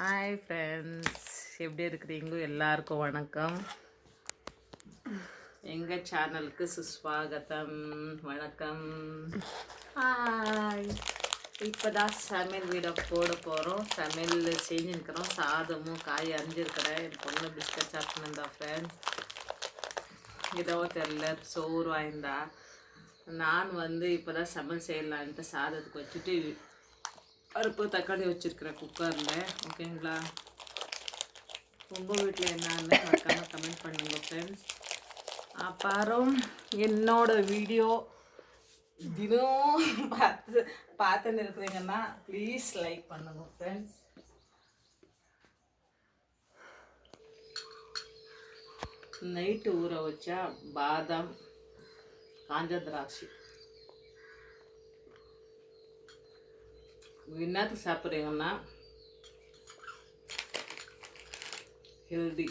Hi friends, எப்படி இருக்கிறீங்க? எல்லாருக்கும் வணக்கம். எங்கள் சேனலுக்கு சுஸ்வாகத்தம். வணக்கம். ஹாய். இப்போ தான் சமையல் வீடியோ போட போகிறோம். சமையல் செஞ்சுருக்கிறோம். சாதமும் காய் அரிஞ்சிருக்கிறேன். என் பொண்ணு பிஸ்கட் சாப்பிட்டுருந்தா ஃப்ரெண்ட்ஸ். ஏதோ தெரில சோறு வாய்ந்தா. நான் இப்போ தான் சமையல் செய்யலான்ட்டு சாதத்துக்கு வச்சுட்டு பருப்பு தக்காளி வச்சுருக்கிறேன் குக்கரில். ஓகேங்களா? உங்கள் வீட்டில் என்னன்னு மறக்காமல் கமெண்ட் பண்ணுங்க ஃப்ரெண்ட்ஸ். அப்புறம் என்னோடய வீடியோ தினம் பார்த்துன்னு இருக்கிறீங்கன்னா ப்ளீஸ் லைக் பண்ணுங்க ஃப்ரெண்ட்ஸ். நைட்டு ஊற வச்சா பாதாம், காஞ்ச திராட்சை. என்னத்துக்கு சாப்பிட்றீங்கன்னா ஹெல்தி.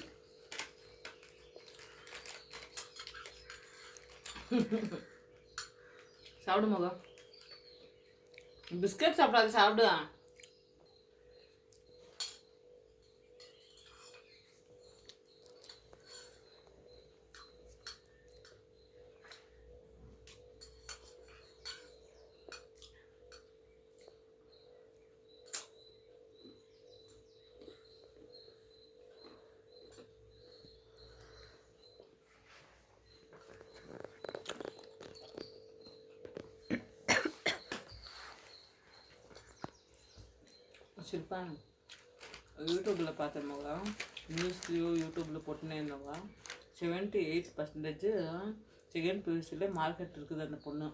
சாப்பிடு மகா. பிஸ்கட் சாப்பிடாது, சாப்பிடுதா? வச்சுருப்பாங்க. யூடியூப்பில் பார்த்தோம்னாக்கா, நியூஸ்லேயோ யூடியூப்பில் போட்டுனே இருந்தவங்க 78% செகண்ட் பியூசியில் மார்க்கெட் இருக்குது. அந்த பொண்ணு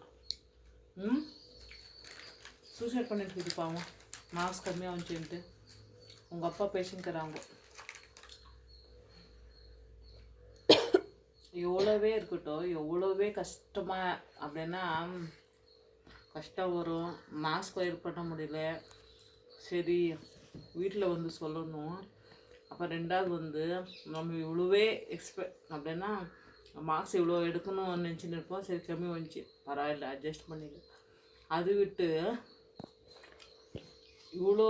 சூசைட் பண்ணிட்டு பாவம். மார்க்ஸ் கம்மியாக வந்துச்சுன்ட்டு உங்கள் அப்பா பேசிக்கிறாங்க. எவ்வளோவே இருக்கட்டும், எவ்வளோவே கஷ்டமாக அப்படின்னா கஷ்டம் வரும். மாஸ்க் ஒயர் பண்ண முடியல, சரி வீட்டில் சொல்லணும். அப்போ ரெண்டாவது நம்ம இவ்வளோவே அப்படின்னா மார்க்ஸ் இவ்வளோ எடுக்கணும்னு நினச்சின்னு இருப்போம். சரி கம்மி வந்துச்சு, பரவாயில்ல அட்ஜஸ்ட் பண்ணிடு. அது விட்டு இவ்வளோ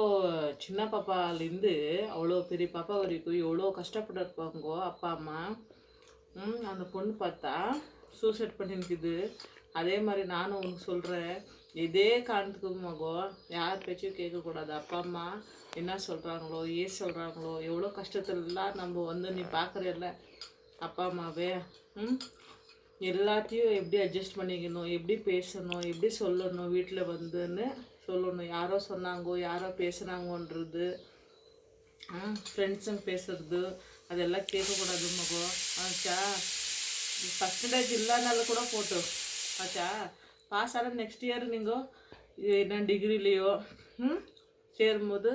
சின்ன பாப்பாலேருந்து அவ்வளோ பெரிய பாப்பா வரைக்கும் எவ்வளோ கஷ்டப்பட்டு இருப்பாங்கோ அப்பா அம்மா. அந்த பொண்ணு பார்த்தா சூசைட் பண்ணிருக்குது. அதே மாதிரி நானும் உனக்கு சொல்கிறேன், இதே காரணத்துக்கு மகோ யார் பேச்சும் கேட்கக்கூடாது. அப்பா அம்மா என்ன சொல்கிறாங்களோ சொல்கிறாங்களோ எவ்வளோ கஷ்டத்துலலாம் நம்ம நீ பார்க்குறல்ல அப்பா அம்மாவே. எல்லாத்தையும் எப்படி அட்ஜஸ்ட் பண்ணிக்கணும், எப்படி பேசணும், எப்படி சொல்லணும், வீட்டில் சொல்லணும். யாரோ சொன்னாங்கோ, யாரோ பேசுனாங்கன்றது, ஃப்ரெண்ட்ஸுங்க பேசுறது அதெல்லாம் கேட்கக்கூடாது மகோ. ஆச்சா, பர்சன்டேஜ் இல்லைனாலும் கூட போட்டு ஆச்சா, பாஸ் ஆனால் நெக்ஸ்ட் இயர் நீங்கள் என்ன டிகிரிலேயோ சேரும்போது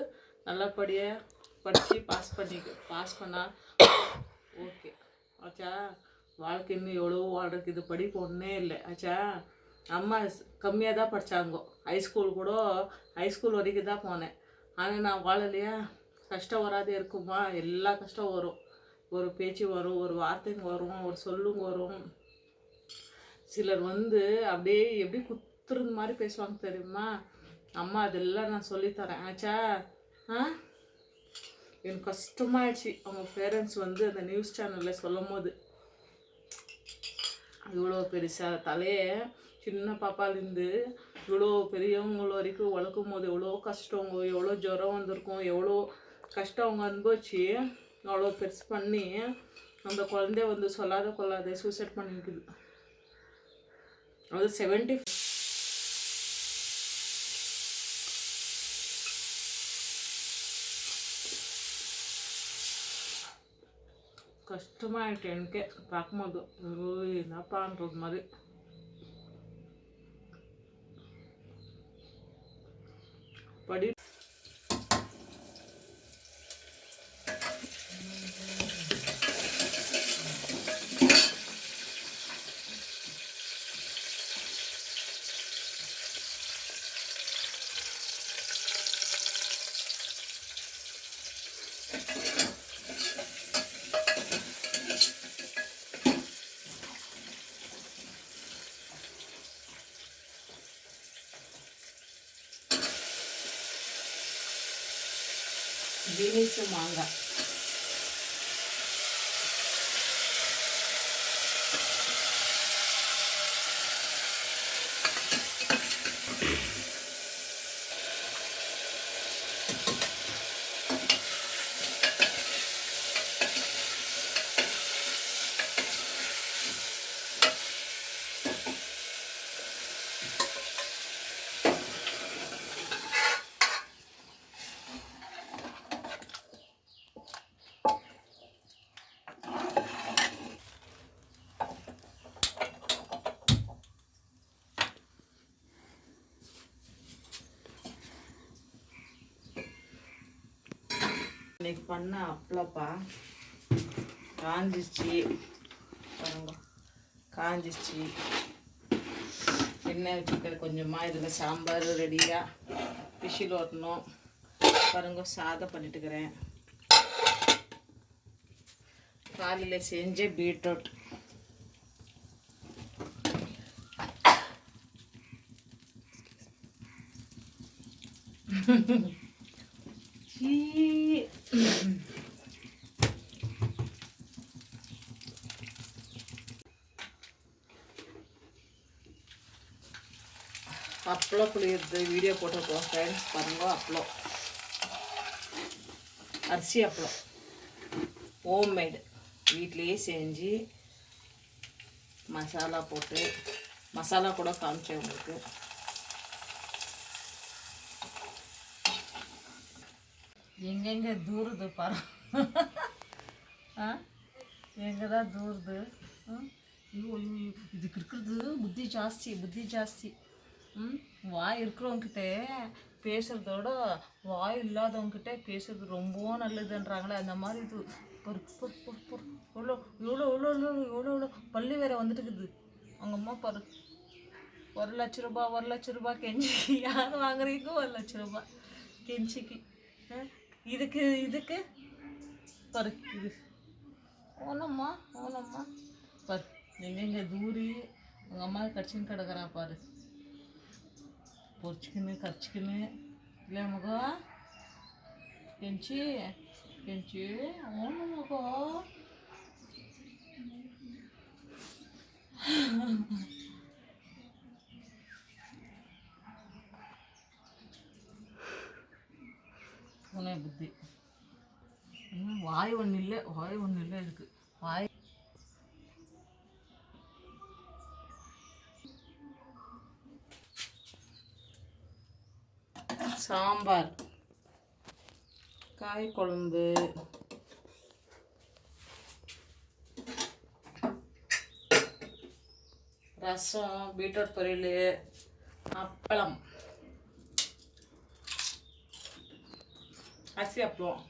நல்லபடியாக படித்து பாஸ் பண்ணால் ஓகே ஆச்சா. வாழ்க்கை இன்னும் எவ்வளோ வாழ்றதுக்கு இது படிப்பு ஒன்றே இல்லை ஆச்சா. அம்மா கம்மியாக தான் படித்தாங்கோ. ஹைஸ்கூல் வரைக்கும் தான் போனேன். ஆனால் நான் வாழலையா. கஷ்டம் வராது இருக்குமா? எல்லா கஷ்டம் வரும். ஒரு பேச்சு வரும், ஒரு வார்த்தைங்க வரும், ஒரு சொல்லுங்க வரும். சிலர் அப்படியே எப்படி குத்துறது மாதிரி பேசுவாங்க தெரியுமா? அம்மா அதெல்லாம் நான் சொல்லித்தரேன் ஆச்சா. எனக்கு கஷ்டமாயிடுச்சு அவங்க பேரண்ட்ஸ் அந்த நியூஸ் சேனலில் சொல்லும் போது. இவ்வளோ பெருசாக தலையை சின்ன பாப்பாலேருந்து இவ்வளோ பெரியவங்கள வரைக்கும் வளர்க்கும் போது எவ்வளோ கஷ்டம், எவ்வளோ ஜுரம் வந்திருக்கும், எவ்வளோ கஷ்டம் அவங்க அனுபவிச்சு அவ்வளோ பெருசு பண்ணி அந்த குழந்தைய சொல்லாத கொள்ளாத சூசைட் பண்ணிக்குது. அது 70 கஷ்டமாயிட்டு எனக்கே பார்க்கும்போது. என்னப்பான்றது மாதிரி. படி பீன்ஸு மாங்காய். இன்னைக்கு பண்ண அப்பளப்பா காஞ்சிச்சு பாருங்க, காஞ்சிச்சு. எண்ணெய் வச்சுக்கிற கொஞ்சமாக இதில் சாம்பார் ரெடியாக விசில் ஓட்டணும் பாருங்க. சாதம் பண்ணிட்டுக்கிறேன். காலையில் செஞ்ச பீட்ரூட் அப்பளம் புளியுறது வீடியோ போட்டிருக்கோம் ஃப்ரெண்ட்ஸ், பாருங்க. அப்பளம் அரிசி அப்பளம் ஹோம்மேடு வீட்லேயே செஞ்சு மசாலா போட்டு, மசாலா கூட காமிச்சேன் உங்களுக்கு. எங்கெங்கே தூருது பாரு. எங்கே தான் தூருது. இதுக்கு இருக்கிறது புத்தி ஜாஸ்தி, புத்தி ஜாஸ்தி. வாய் இருக்கிறவங்கிட்ட பேசுகிறதோட வாய் இல்லாதவங்கிட்ட பேசுறது ரொம்ப நல்லதுன்றாங்களே, அந்த மாதிரி இது. பொறு பொறு பொறு பொறு எவ்வளோ எவ்வளோ எவ்வளோ எவ்வளோ எவ்வளோ எவ்வளோ பள்ளி வேற வந்துட்டுக்குது. அவங்க அம்மா பாரு, 1,00,000 ரூபா 1,00,000 ரூபா கெஞ்சிக்கு. யார் வாங்குறீங்க 1,00,000 ரூபா கெஞ்சிக்கு? இதுக்கு இதுக்கு பாரு, இது ஓனம்மா ஓனம்மா பாரு. எங்கெங்கே தூரி உங்கள் அம்மா கடிச்சின்னு கிடக்குறா பாரு. பொறிச்சிக்கின்னு கடிச்சிக்கின்னு இல்லை மகம் கெஞ்சி கெஞ்சி. ஓன மகம் உனே புத்தி. வாய் ஒன்றும் இல்லை, வாய் ஒன்றும் இல்லை இதுக்கு. வாய் சாம்பார், காய் குழம்பு, ரசம், பீட்ரூட் பொரியல், அப்பளம், அரிசி அப்பளம்.